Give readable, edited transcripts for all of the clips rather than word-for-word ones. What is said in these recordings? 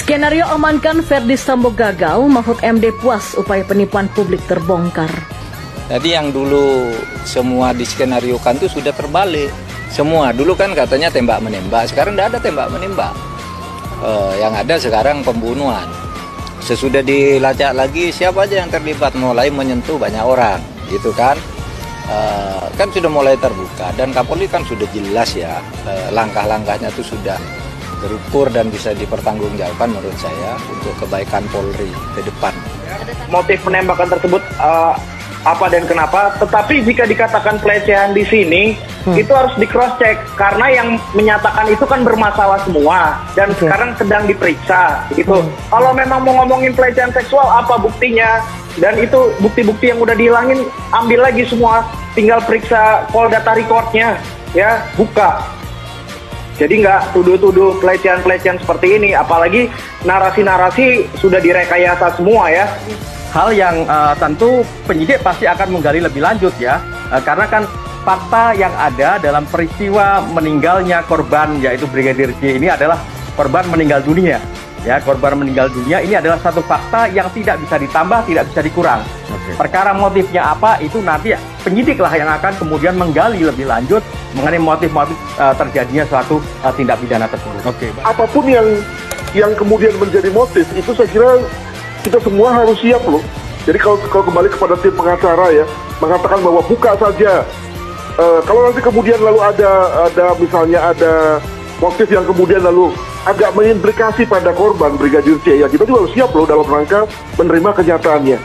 Skenario amankan Verdi Sambo gagal, Mahfud MD puas upaya penipuan publik terbongkar. Jadi yang dulu semua diskenariokan itu sudah terbalik. Semua dulu kan katanya tembak-menembak, sekarang tidak ada tembak-menembak. Yang ada sekarang pembunuhan. Sesudah dilacak lagi siapa aja yang terlibat, mulai menyentuh banyak orang, gitu kan. Kan sudah mulai terbuka dan Kapolri kan sudah jelas ya, langkah-langkahnya itu sudah terukur dan bisa dipertanggungjawabkan menurut saya untuk kebaikan Polri ke depan. Motif penembakan tersebut apa dan kenapa, tetapi jika dikatakan pelecehan di sini itu harus di cross check karena yang menyatakan itu kan bermasalah semua dan sekarang sedang diperiksa gitu. Kalau memang mau ngomongin pelecehan seksual, apa buktinya? Dan itu bukti-bukti yang udah dihilangin, ambil lagi semua, tinggal periksa Polda data recordnya, ya, buka. Jadi nggak tuduh-tuduh pelecehan-pelecehan seperti ini, apalagi narasi-narasi sudah direkayasa semua ya. Hal yang tentu penyidik pasti akan menggali lebih lanjut ya, karena kan fakta yang ada dalam peristiwa meninggalnya korban yaitu Brigadir J ini adalah korban meninggal dunia. Ya, korban meninggal dunia ini adalah satu fakta yang tidak bisa ditambah, tidak bisa dikurang. Perkara motifnya apa itu nanti penyidiklah yang akan kemudian menggali lebih lanjut mengenai motif-motif terjadinya suatu tindak pidana tersebut. Apapun yang kemudian menjadi motif itu saya kira kita semua harus siap loh. Jadi kalau kembali kepada tim pengacara ya, mengatakan bahwa buka saja. Kalau nanti kemudian lalu ada misalnya ada motif yang kemudian lalu agak mengimplikasi pada korban Brigadir J, ya kita juga harus siap loh dalam rangka menerima kenyataannya.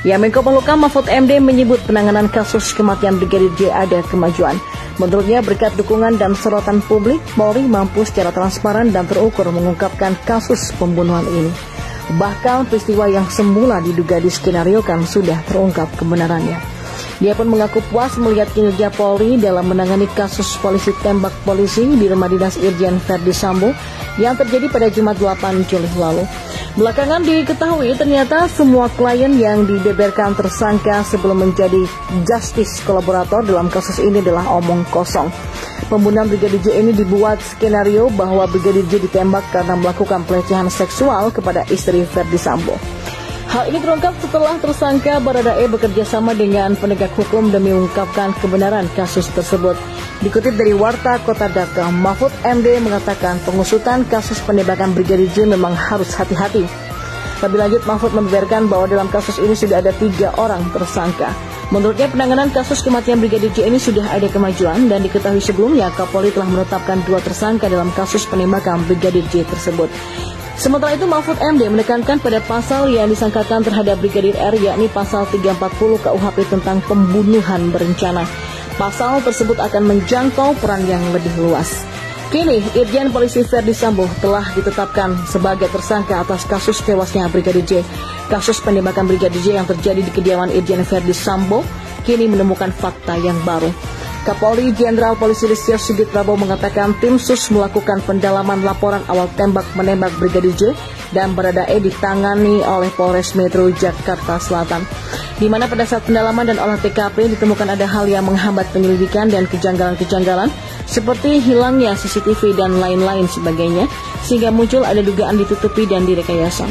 Ya, Menko Polhukam Mahfud MD menyebut penanganan kasus kematian Brigadir J ada kemajuan. Menurutnya berkat dukungan dan sorotan publik, Polri mampu secara transparan dan terukur mengungkapkan kasus pembunuhan ini. Bahkan peristiwa yang semula diduga diskenariokan sudah terungkap kebenarannya. Dia pun mengaku puas melihat kinerja Polri dalam menangani kasus polisi tembak polisi di rumah dinas Irjen Verdi Sambo yang terjadi pada Jumat 8 Juli lalu. Belakangan diketahui ternyata semua klien yang dibeberkan tersangka sebelum menjadi justice kolaborator dalam kasus ini adalah omong kosong. Pembunuhan Brigadir J ini dibuat skenario bahwa Brigadir J ditembak karena melakukan pelecehan seksual kepada istri Verdi Sambo. Hal ini terungkap setelah tersangka Baradae bekerja sama dengan penegak hukum demi mengungkapkan kebenaran kasus tersebut. Dikutip dari Warta Kota Dhaka, Mahfud MD mengatakan pengusutan kasus penembakan Brigadir J memang harus hati-hati. Lebih lanjut, Mahfud membeberkan bahwa dalam kasus ini sudah ada 3 orang tersangka. Menurutnya penanganan kasus kematian Brigadir J ini sudah ada kemajuan dan diketahui sebelumnya Kapolri telah menetapkan 2 tersangka dalam kasus penembakan Brigadir J tersebut. Sementara itu, Mahfud MD menekankan pada pasal yang disangkakan terhadap Brigadir R, yakni pasal 340 KUHP tentang pembunuhan berencana. Pasal tersebut akan menjangkau peran yang lebih luas. Kini, Irjen Polisi Verdi Sambo telah ditetapkan sebagai tersangka atas kasus tewasnya Brigadir J. Kasus penembakan Brigadir J yang terjadi di kediaman Irjen Verdi Sambo kini menemukan fakta yang baru. Kapolri Jenderal Polisi Listio Sigit Prabowo mengatakan tim sus melakukan pendalaman laporan awal tembak-menembak Brigadir J dan Baradae ditangani oleh Polres Metro Jakarta Selatan, di mana pada saat pendalaman dan olah TKP ditemukan ada hal yang menghambat penyelidikan dan kejanggalan-kejanggalan seperti hilangnya CCTV dan lain-lain sebagainya, sehingga muncul ada dugaan ditutupi dan direkayasa.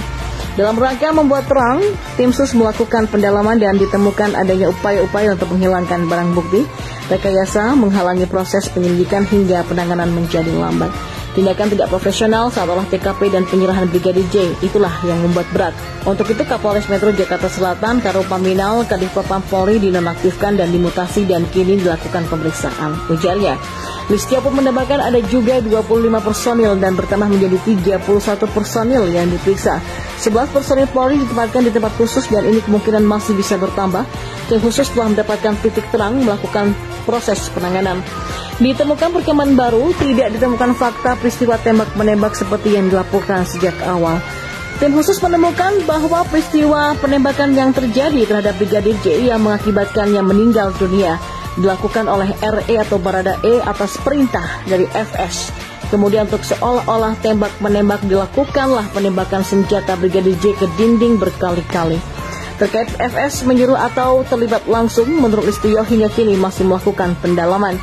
Dalam rangka membuat terang, tim sus melakukan pendalaman dan ditemukan adanya upaya-upaya untuk menghilangkan barang bukti, rekayasa, menghalangi proses penyelidikan hingga penanganan menjadi lambat. Tindakan tidak profesional saat olah TKP dan penyerahan Brigadir J, itulah yang membuat berat. Untuk itu Kapolres Metro Jakarta Selatan, Karopaminal, Kadif Propam Polri dinonaktifkan dan dimutasi dan kini dilakukan pemeriksaan. Ujarnya, Listio pun menambahkan ada juga 25 personil dan bertambah menjadi 31 personil yang diperiksa. 11 personil Polri ditempatkan di tempat khusus dan ini kemungkinan masih bisa bertambah. Tim khusus telah mendapatkan titik terang melakukan proses penanganan. Ditemukan perkembangan baru, tidak ditemukan fakta peristiwa tembak-menembak seperti yang dilaporkan sejak awal. Tim khusus menemukan bahwa peristiwa penembakan yang terjadi terhadap Brigadir J yang mengakibatkannya meninggal dunia dilakukan oleh RE atau Baradae atas perintah dari FS. Kemudian untuk seolah-olah tembak-menembak dilakukanlah penembakan senjata Brigadir J ke dinding berkali-kali. Terkait FS menyuruh atau terlibat langsung, menurut Listio hingga kini masih melakukan pendalaman.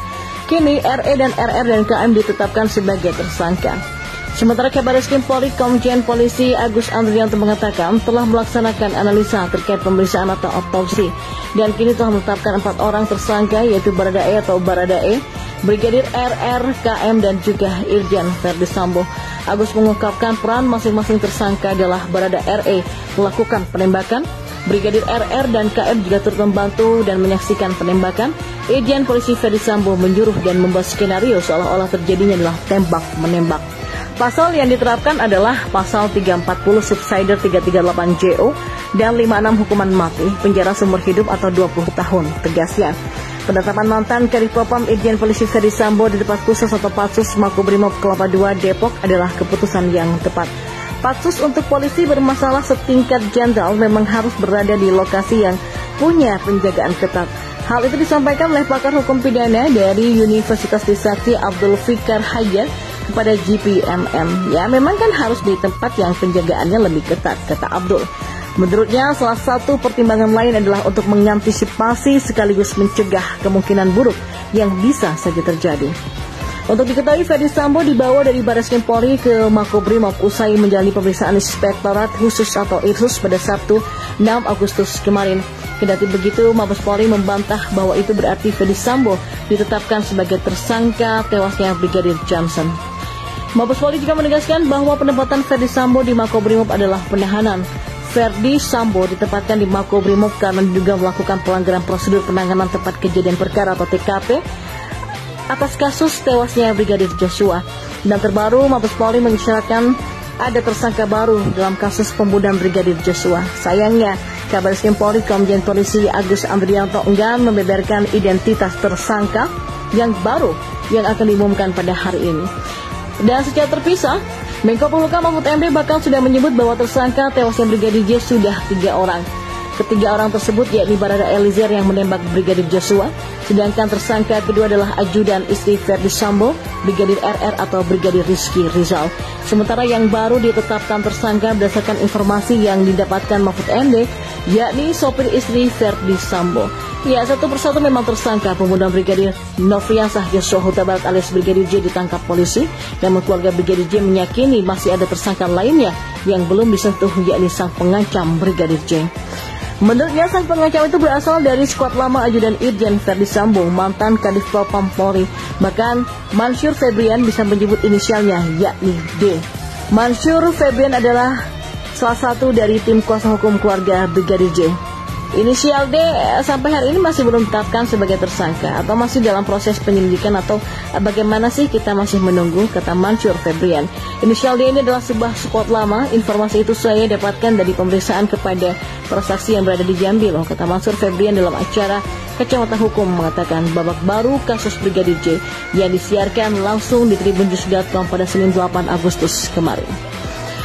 Kini RE dan RR dan KM ditetapkan sebagai tersangka. Sementara Kabar Eskrim Polri Komjen Polisi Agus Andrianto mengatakan telah melaksanakan analisa terkait pemeriksaan atau otopsi dan kini telah menetapkan 4 orang tersangka, yaitu Baradae atau Baradae, Brigadir RR, KM dan juga Irjen Verdi Sambo. Agus mengungkapkan peran masing-masing tersangka adalah Barada RE melakukan penembakan, Brigadir RR dan KM juga turut membantu dan menyaksikan penembakan. Irjen Polisi Verdi Sambo menyuruh dan membuat skenario seolah-olah terjadinya adalah tembak-menembak. Pasal yang diterapkan adalah pasal 340 Subsider 338 JO dan 56 hukuman mati, penjara seumur hidup atau 20 tahun, tegasnya. Penetapan mantan Kadif Propam Irjen Polisi Verdi Sambo di tempat khusus atau Patsus Makobrimob Kelapa II Depok adalah keputusan yang tepat. Patsus untuk polisi bermasalah setingkat jenderal memang harus berada di lokasi yang punya penjagaan ketat. Hal itu disampaikan oleh pakar hukum pidana dari Universitas Trisakti Abdul Fikar Hajar kepada GPMM. Ya, memang kan harus di tempat yang penjagaannya lebih ketat, kata Abdul. Menurutnya, salah satu pertimbangan lain adalah untuk mengantisipasi sekaligus mencegah kemungkinan buruk yang bisa saja terjadi. Untuk diketahui, Verdi Sambo dibawa dari Barreskrim Polri ke Makobrimob usai menjalani pemeriksaan Inspektorat Khusus atau IRSUS pada Sabtu 6 Agustus kemarin. Kendati begitu, Mabes Polri membantah bahwa itu berarti Verdi Sambo ditetapkan sebagai tersangka tewasnya Brigadir Johnson. Mabes Polri juga menegaskan bahwa penempatan Verdi Sambo di Makobrimob adalah penahanan. Verdi Sambo ditempatkan di Makobrimob karena diduga melakukan pelanggaran prosedur penanganan tempat kejadian perkara atau TKP atas kasus tewasnya Brigadir Joshua. Dan terbaru, Mabes Polri mengisyaratkan ada tersangka baru dalam kasus pembunuhan Brigadir Joshua. Sayangnya, Kabar Eskrim Polri Komjen Polisi Agus Andrianto enggan membeberkan identitas tersangka yang baru yang akan diumumkan pada hari ini. Dan secara terpisah, Menko Polhukam Mahfud MD bahkan sudah menyebut bahwa tersangka tewasnya Brigadir J sudah 3 orang. Ketiga orang tersebut yakni Barada Eliezer yang menembak Brigadir Joshua, sedangkan tersangka kedua adalah ajudan istri Verdi Sambo, Brigadir RR atau Brigadir Rizky Rizal. Sementara yang baru ditetapkan tersangka berdasarkan informasi yang didapatkan Mahfud MD, yakni sopir istri Verdi Sambo. Ya, satu persatu memang tersangka pembunuhan Brigadir Nofriansah Yosua Huta Barat alias Brigadir J ditangkap polisi, namun keluarga Brigadir J meyakini masih ada tersangka lainnya yang belum disentuh, yakni sang pengancam Brigadir J. Menurutnya, sang pengancam itu berasal dari skuad lama ajudan Irjen Verdi Sambo, mantan Kadif Propam Polri. Bahkan Mansur Febrian bisa menyebut inisialnya, yakni D. Mansur Febrian adalah salah satu dari tim kuasa hukum keluarga Brigadir J. Inisial D sampai hari ini masih belum ditetapkan sebagai tersangka atau masih dalam proses penyelidikan atau bagaimana sih, kita masih menunggu, kata Mansur Febrian. Inisial D ini adalah sebuah skuad lama. Informasi itu saya dapatkan dari pemeriksaan kepada para saksi yang berada di Jambi loh, kata Mansur Febrian dalam acara Kacamata Hukum mengatakan babak baru kasus Brigadir J yang disiarkan langsung di tribunnews.com pada Senin 8 Agustus kemarin.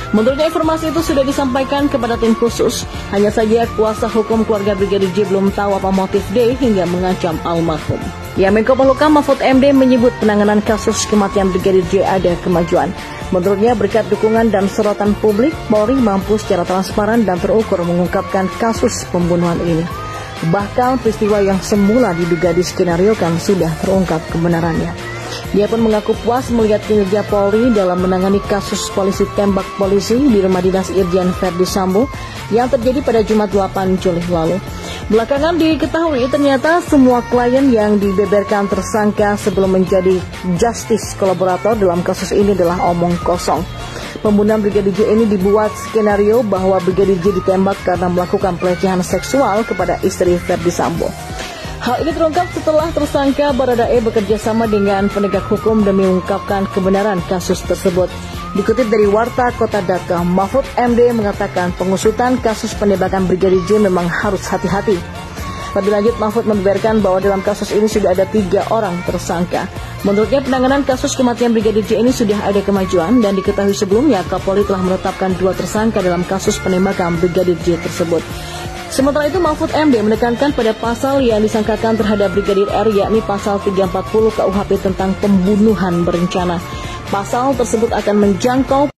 Menurutnya informasi itu sudah disampaikan kepada tim khusus, hanya saja kuasa hukum keluarga Brigadir J belum tahu apa motif D hingga mengancam almarhum. Ya, Menko Polhukam Mahfud MD menyebut penanganan kasus kematian Brigadir J ada kemajuan. Menurutnya berkat dukungan dan sorotan publik, Polri mampu secara transparan dan terukur mengungkapkan kasus pembunuhan ini. Bahkan peristiwa yang semula diduga diskenariokan sudah terungkap kebenarannya. Dia pun mengaku puas melihat kinerja Polri dalam menangani kasus polisi tembak polisi di rumah dinas Irjen Verdi Sambo yang terjadi pada Jumat 8 Juli lalu. Belakangan diketahui ternyata semua klien yang dibeberkan tersangka sebelum menjadi justice kolaborator dalam kasus ini adalah omong kosong. Pembunuhan Brigadir J ini dibuat skenario bahwa Brigadir J ditembak karena melakukan pelecehan seksual kepada istri Verdi Sambo. Hal ini terungkap setelah tersangka Baradae bekerja sama dengan penegak hukum demi mengungkapkan kebenaran kasus tersebut. Dikutip dari warta.kota.com, Mahfud MD mengatakan pengusutan kasus penembakan Brigadir J memang harus hati-hati. Lebih lanjut, Mahfud membeberkan bahwa dalam kasus ini sudah ada 3 orang tersangka. Menurutnya penanganan kasus kematian Brigadir J ini sudah ada kemajuan dan diketahui sebelumnya Kapolri telah menetapkan 2 tersangka dalam kasus penembakan Brigadir J tersebut. Sementara itu, Mahfud MD menekankan pada pasal yang disangkakan terhadap Brigadir R, yakni pasal 340 KUHP tentang pembunuhan berencana. Pasal tersebut akan menjangkau